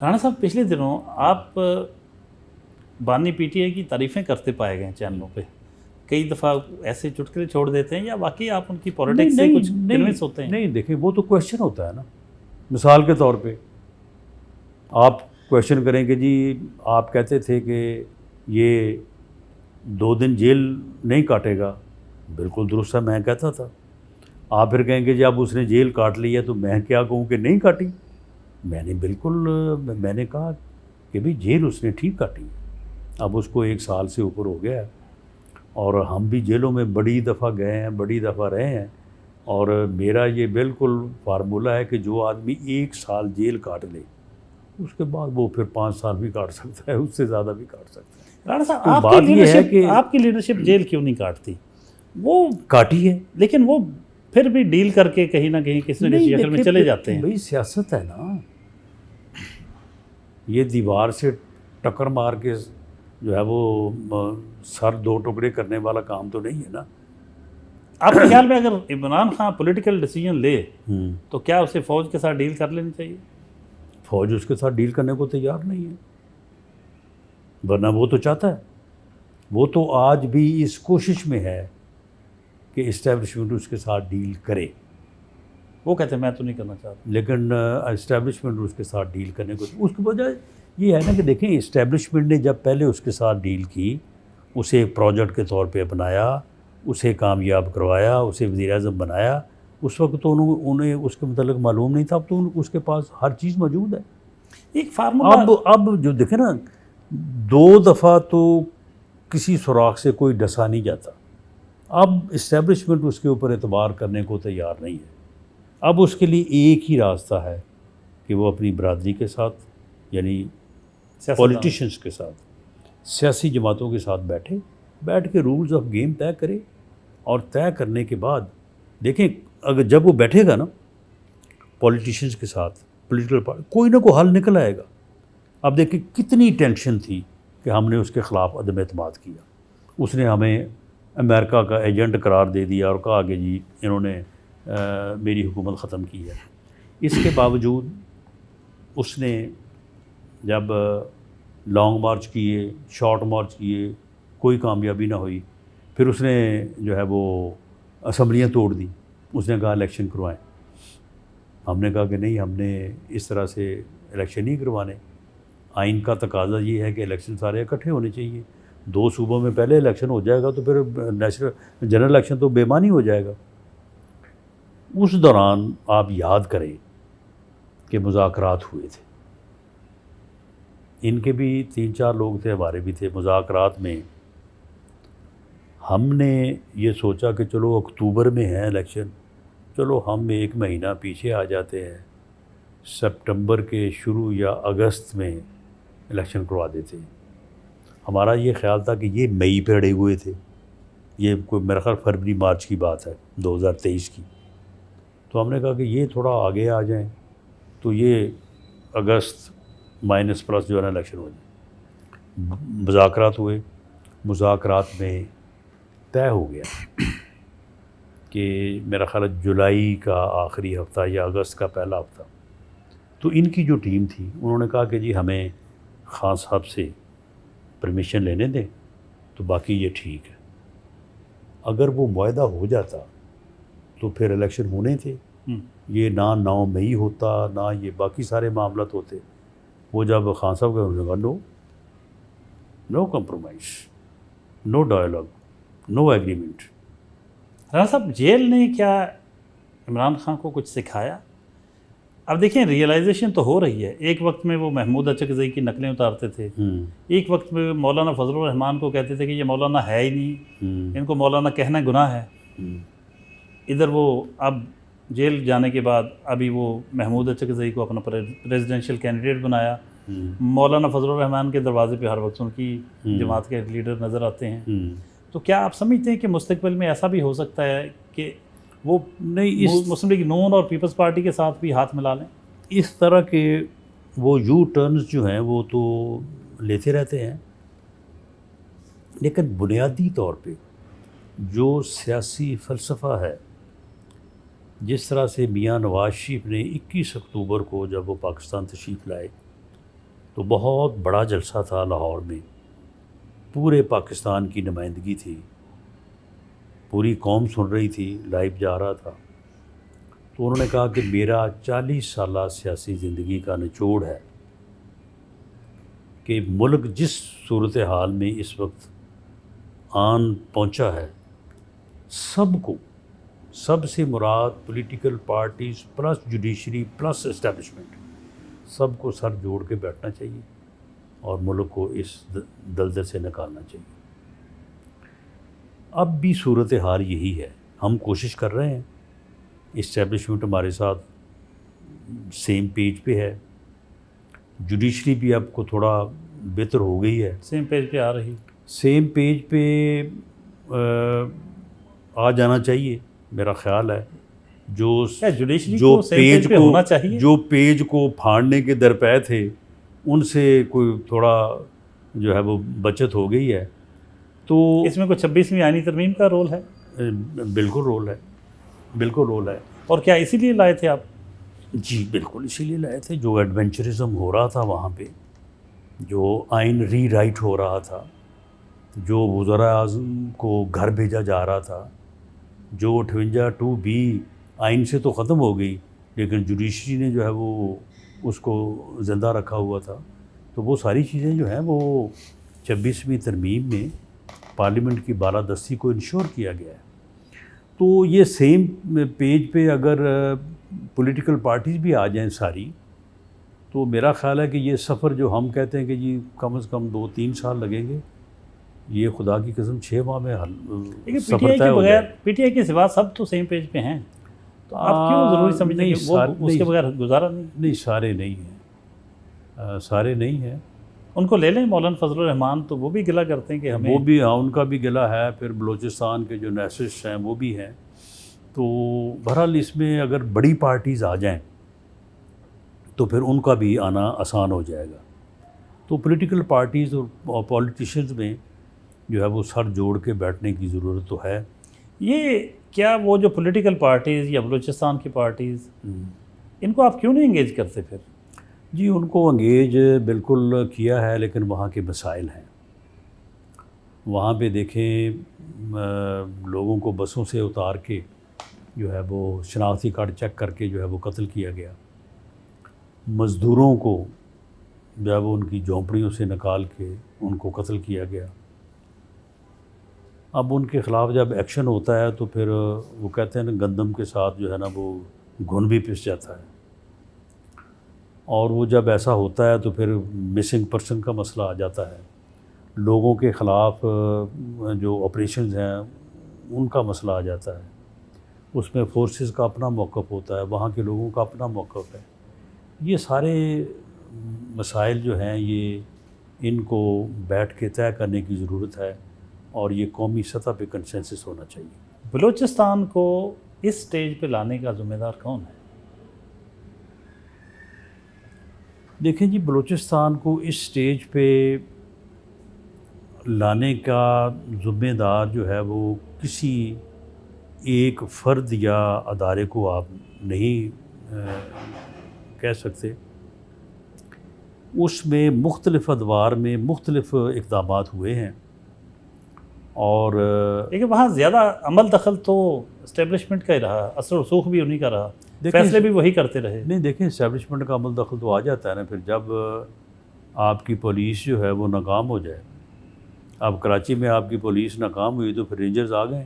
رانا صاحب پچھلے دنوں آپ بانی پی ٹی آئی کی تعریفیں کرتے پائے گئے چینلوں پہ، کئی دفعہ ایسے چٹکلے چھوڑ دیتے ہیں یا واقعی آپ ان کی پولیٹکس سے کچھ کنونس ہوتے ہیں؟ نہیں دیکھیں، وہ تو کویشچن ہوتا ہے نا. مثال کے طور پہ آپ کویشچن کریں کہ جی آپ کہتے تھے کہ یہ 2 دن جیل نہیں کاٹے گا، بالکل درست ہے، میں کہتا تھا. آپ پھر کہیں گے جی اب اس نے جیل کاٹ لی ہے تو میں کیا کہوں کہ نہیں کاٹی. میں نے کہا کہ بھئی جیل اس نے ٹھیک کاٹی، اب اس کو 1 سال سے اوپر ہو گیا ہے، اور ہم بھی جیلوں میں بڑی دفعہ گئے ہیں، بڑی دفعہ رہے ہیں، اور میرا یہ بالکل فارمولہ ہے کہ جو آدمی 1 سال جیل کاٹ لے اس کے بعد وہ پھر 5 سال بھی کاٹ سکتا ہے، اس سے زیادہ بھی کاٹ سکتا ہے. رانا صاحب تو بات یہ ہے کہ آپ کی لیڈرشپ جیل کیوں نہیں کاٹتی؟ وہ کاٹی ہے، لیکن وہ پھر بھی ڈیل کر کے کہیں نہ کہیں کسی نہ کسی شکل میں چلے جاتے ہیں. بھئی سیاست ہے نا، یہ دیوار سے ٹکر مار کے جو ہے وہ سر 2 ٹکڑے کرنے والا کام تو نہیں ہے نا. آپ کے خیال میں اگر عمران خان پولیٹیکل ڈیسیجن لے تو کیا اسے فوج کے ساتھ ڈیل کر لینی چاہیے؟ فوج اس کے ساتھ ڈیل کرنے کو تیار نہیں ہے، ورنہ وہ تو چاہتا ہے، وہ تو آج بھی اس کوشش میں ہے کہ اسٹیبلشمنٹ اس کے ساتھ ڈیل کرے. وہ کہتے ہیں میں تو نہیں کرنا چاہتا، لیکن اسٹیبلشمنٹ اس کے ساتھ ڈیل کرنے کو، اس کی وجہ یہ ہے نا کہ دیکھیں اسٹیبلشمنٹ نے جب پہلے اس کے ساتھ ڈیل کی، اسے ایک پروجیکٹ کے طور پہ اپنایا، اسے کامیاب کروایا، اسے وزیر اعظم بنایا. اس وقت تو انہیں اس کے متعلق معلوم نہیں تھا، اب تو اس کے پاس ہر چیز موجود ہے. ایک فارمولہ اب جو دیکھیں نا، 2 دفعہ تو کسی سوراخ سے کوئی ڈسا نہیں جاتا. اب اسٹیبلشمنٹ اس کے اوپر اعتبار کرنے کو تیار نہیں ہے. اب اس کے لیے ایک ہی راستہ ہے کہ وہ اپنی برادری کے ساتھ، یعنی پولیٹیشنز کے ساتھ، سیاسی جماعتوں کے ساتھ بیٹھ کے رولز آف گیم طے کرے، اور طے کرنے کے بعد دیکھیں اگر جب وہ بیٹھے گا نا پولیٹیشنز کے ساتھ، پولیٹیکل پارٹی، کوئی نہ کوئی حل نکل آئے گا. اب دیکھیں کتنی ٹینشن تھی کہ ہم نے اس کے خلاف عدم اعتماد کیا، اس نے ہمیں امریکہ کا ایجنٹ قرار دے دیا اور کہا کہ جی انہوں نے میری حکومت ختم کی ہے. اس کے باوجود اس نے جب لانگ مارچ کیے، شارٹ مارچ کیے، کوئی کامیابی نہ ہوئی، پھر اس نے جو ہے وہ اسمبلیاں توڑ دی. اس نے کہا الیکشن کروائیں. ہم نے کہا کہ نہیں، ہم نے اس طرح سے الیکشن نہیں کروانے. آئین کا تقاضا یہ ہے کہ الیکشن سارے اکٹھے ہونے چاہیے. 2 صوبوں میں پہلے الیکشن ہو جائے گا تو پھر نیشنل جنرل الیکشن تو بے معنی ہو جائے گا. اس دوران آپ یاد کریں کہ مذاکرات ہوئے تھے، ان کے بھی 3-4 لوگ تھے، ہمارے بھی تھے. مذاکرات میں ہم نے یہ سوچا کہ چلو اکتوبر میں ہے الیکشن، چلو ہم 1 مہینہ پیچھے آ جاتے ہیں، سپٹمبر کے شروع یا اگست میں الیکشن کروا دیتے ہیں. ہمارا یہ خیال تھا کہ یہ مئی پہ اڑے ہوئے تھے، یہ کوئی میرا خیال فروری مارچ کی بات ہے 2023 کی. تو ہم نے کہا کہ یہ تھوڑا آگے آ جائیں تو یہ اگست -+ جو ہے نا الیکشن ہو جائے. مذاکرات ہوئے، مذاکرات میں طے ہو گیا کہ میرا خیال ہے جولائی کا آخری ہفتہ یا اگست کا پہلا ہفتہ. تو ان کی جو ٹیم تھی انہوں نے کہا کہ جی ہمیں خان صاحب سے پرمیشن لینے دیں تو باقی یہ ٹھیک ہے. اگر وہ معاہدہ ہو جاتا تو پھر الیکشن ہونے تھے، یہ نہ 9 مئی ہوتا، نہ یہ باقی سارے معاملات ہوتے. وہ جب خان صاحب کا انہوں نے کہا نو کمپرومائز، نو ڈائلاگ، نو ایگریمنٹ. رانا صاحب جیل نے کیا عمران خان کو کچھ سکھایا؟ اب دیکھیں ریئلائزیشن تو ہو رہی ہے. ایک وقت میں وہ محمود اچکزئی کی نقلیں اتارتے تھے، ایک وقت میں مولانا فضل الرحمان کو کہتے تھے کہ یہ مولانا ہے ہی نہیں، ان کو مولانا کہنا گناہ ہے. ادھر وہ اب جیل جانے کے بعد ابھی وہ محمود اچکزئی کو اپنا پریزیڈنشیل کینڈیڈیٹ بنایا. مولانا فضل الرحمان کے دروازے پہ ہر وقت ان کی جماعت کے لیڈر نظر آتے ہیں. تو کیا آپ سمجھتے ہیں کہ مستقبل میں ایسا بھی ہو سکتا ہے کہ وہ مسلم لیگ نون اور پیپلز پارٹی کے ساتھ بھی ہاتھ ملا لیں؟ اس طرح کے وہ یو ٹرنز جو ہیں وہ تو لیتے رہتے ہیں، لیکن بنیادی طور پہ جو سیاسی فلسفہ ہے، جس طرح سے میاں نواز شریف نے 21 اکتوبر کو جب وہ پاکستان تشریف لائے تو بہت بڑا جلسہ تھا لاہور میں، پورے پاکستان کی نمائندگی تھی، پوری قوم سن رہی تھی، لائیو جا رہا تھا۔ تو انہوں نے کہا کہ میرا 40 سالہ سیاسی زندگی کا نچوڑ ہے کہ ملک جس صورتحال میں اس وقت آن پہنچا ہے، سب سے مراد political parties plus judiciary plus establishment, سب کو سر جوڑ کے بیٹھنا چاہیے اور ملک کو اس دلدل سے نکالنا چاہیے۔ اب بھی صورتحال یہی ہے، ہم کوشش کر رہے ہیں، اسٹیبلشمنٹ ہمارے ساتھ سیم پیج پہ ہے، جوڈیشری بھی اب کو تھوڑا بہتر ہو گئی ہے، سیم پیج پہ آ رہی، سیم پیج پہ آ جانا چاہیے میرا خیال ہے۔ جوڈیشری جو کو سیم پیج پہ ہونا چاہیے، جو پیج کو پھاڑنے کے درپے تھے ان سے کوئی تھوڑا جو ہے وہ بچت ہو گئی ہے۔ تو اس میں کوئی 26ویں آئینی ترمیم کا رول ہے؟ بالکل رول ہے۔ اور کیا اسی لیے لائے تھے آپ؟ جی بالکل اسی لیے لائے تھے، جو ایڈونچرزم ہو رہا تھا وہاں پہ، جو آئین ری رائٹ ہو رہا تھا، جو وزراء اعظم کو گھر بھیجا جا رہا تھا، جو 58(2)B آئین سے تو ختم ہو گئی لیکن جوڈیشری نے جو ہے وہ اس کو زندہ رکھا ہوا تھا، تو وہ ساری چیزیں جو ہیں وہ 26ویں ترمیم میں پارلیمنٹ کی بالادستی کو انشور کیا گیا ہے۔ تو یہ سیم پیج پہ اگر پولیٹیکل پارٹیز بھی آ جائیں ساری، تو میرا خیال ہے کہ یہ سفر جو ہم کہتے ہیں کہ جی کم از کم 2-3 سال لگیں گے، یہ خدا کی قسم 6 ماہ میں سفر طے ہو جائے۔ پی ٹی آئی کے سوا سب تو سیم پیج پہ ہیں، تو آپ کیوں ضروری سمجھتے ہیں کہ وہ اس کے بغیر گزارا نہیں؟ نہیں، سارے نہیں ہیں، ان کو لے لیں، مولانا فضل الرحمان تو وہ بھی گلہ کرتے ہیں کہ ہمیں، وہ بھی ان کا بھی گلہ ہے، پھر بلوچستان کے جو نیشنلسٹ ہیں وہ بھی ہیں۔ تو بہرحال اس میں اگر بڑی پارٹیز آ جائیں تو پھر ان کا بھی آنا آسان ہو جائے گا۔ تو پولیٹیکل پارٹیز اور پولیٹیشنز میں جو ہے وہ سر جوڑ کے بیٹھنے کی ضرورت تو ہے۔ یہ کیا وہ جو پولیٹیکل پارٹیز یا بلوچستان کی پارٹیز، ان کو آپ کیوں نہیں انگیج کرتے پھر؟ جی ان کو انگیج بالکل کیا ہے، لیکن وہاں کے مسائل ہیں۔ وہاں پہ دیکھیں لوگوں کو بسوں سے اتار کے جو ہے وہ شناختی کارڈ چیک کر کے جو ہے وہ قتل کیا گیا، مزدوروں کو جو ہے وہ ان کی جھونپڑیوں سے نکال کے ان کو قتل کیا گیا۔ اب ان کے خلاف جب ایکشن ہوتا ہے تو پھر وہ کہتے ہیں نا گندم کے ساتھ جو ہے نا وہ گھن بھی پس جاتا ہے، اور وہ جب ایسا ہوتا ہے تو پھر مسنگ پرسن کا مسئلہ آ جاتا ہے، لوگوں کے خلاف جو آپریشنز ہیں ان کا مسئلہ آ جاتا ہے، اس میں فورسز کا اپنا موقف ہوتا ہے، وہاں کے لوگوں کا اپنا موقف ہے۔ یہ سارے مسائل جو ہیں یہ ان کو بیٹھ کے طے کرنے کی ضرورت ہے، اور یہ قومی سطح پہ کنسنسس ہونا چاہیے۔ بلوچستان کو اس سٹیج پہ لانے کا ذمہ دار کون ہے؟ دیکھیں جی بلوچستان کو اس سٹیج پہ لانے کا ذمہ دار جو ہے وہ کسی ایک فرد یا ادارے کو آپ نہیں کہہ سکتے، اس میں مختلف ادوار میں مختلف اقدامات ہوئے ہیں، اور لیکن وہاں زیادہ عمل دخل تو اسٹیبلشمنٹ کا ہی رہا، اثر و رسوخ بھی انہی کا رہا، فیصلے بھی وہی کرتے رہے۔ نہیں دیکھیں اسٹیبلشمنٹ کا عمل دخل تو آ جاتا ہے نا پھر جب آپ کی پولیس جو ہے وہ ناکام ہو جائے۔ اب کراچی میں آپ کی پولیس ناکام ہوئی تو پھر رینجرز آ گئے،